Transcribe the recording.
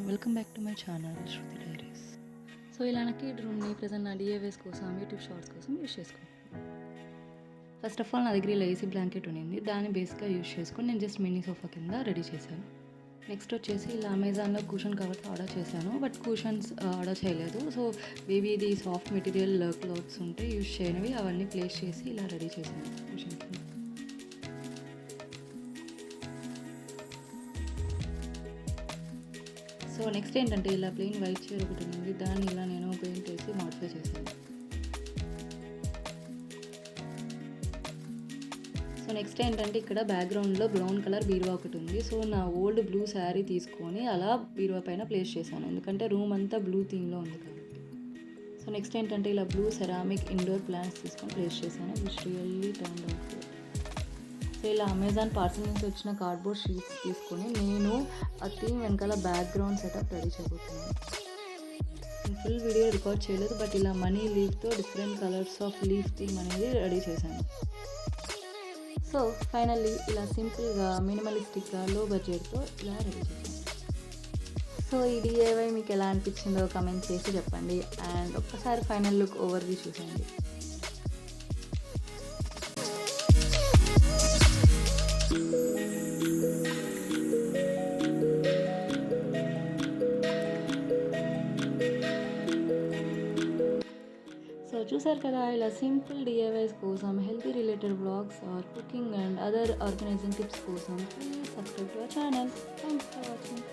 Welcome back to my channel Shruti diaries. So ఇలా నా kid రూమ్ని present నా డిఏవేస్ కోసం యూట్యూబ్ షార్ట్స్ కోసం యూస్ చేసుకుంటాను. ఫస్ట్ ఆఫ్ ఆల్ నా దగ్గర ఇలా ఏసీ బ్లాంకెట్ ఉండింది, దాన్ని బేస్గా యూస్ చేసుకొని నేను జస్ట్ మినీ సోఫా కింద రెడీ చేశాను. నెక్స్ట్ వచ్చేసి ఇలా అమెజాన్లో కూషన్ కవర్స్ ఆర్డర్ చేశాను, బట్ కూషన్స్ ఆర్డర్ చేయలేదు. సో బేబీది సాఫ్ట్ మెటీరియల్ క్లాత్స్ ఉంటే యూస్ చేయనివి అవన్నీ ప్లేస్ చేసి ఇలా రెడీ చేశాను కూషన్ కింద. సో నెక్స్ట్ ఏంటంటే ఇలా ప్లెయిన్ వైట్ చైర్ ఒకటి ఉంది, దాన్ని ఇలా నేను పెయింట్ వేసి మాడిఫై చేశాను. సో నెక్స్ట్ ఏంటంటే ఇక్కడ బ్యాక్గ్రౌండ్లో బ్రౌన్ కలర్ బీరువా ఒకటి ఉంది. సో నా ఓల్డ్ బ్లూ శారీ తీసుకొని అలా బీరువా పైన ప్లేస్ చేశాను, ఎందుకంటే రూమ్ అంతా బ్లూ థీమ్లో ఉంది కాబట్టి. సో నెక్స్ట్ ఏంటంటే ఇలా బ్లూ సెరామిక్ ఇండోర్ ప్లాంట్స్ తీసుకొని ప్లేస్ చేశాను, which really turned out good. So ఇలా అమెజాన్ పార్సల్ నుంచి వచ్చిన కార్డ్బోర్డ్ షీట్స్ తీసుకొని నేను ఆ థీమ్ వెనకాల బ్యాక్గ్రౌండ్ సెటప్ రెడీ చేయబోతున్నాను. నేను ఫుల్ వీడియో రికార్డ్ చేయలేదు, బట్ ఇలా మనీ లీఫ్తో different colours of leaf theme అనేది రెడీ చేశాను. సో ఫైనల్లీ ఇలా సింపుల్గా మినిమలిస్టిక్గా లో బడ్జెట్తో ఇలా రెడీ చేశాను. సో ఈ డిఐవై మీకు ఎలా అనిపించిందో కమెంట్ చేసి చెప్పండి, అండ్ ఒక్కసారి ఫైనల్ లుక్ ఓవర్వ్యూ చూసేయండి. సో చూసారు కదా, ఇలా సింపుల్ డిఐవైస్ కోసం healthy related vlogs or cooking and other organizing tips కోసం please subscribe to our channel. Thanks for watching.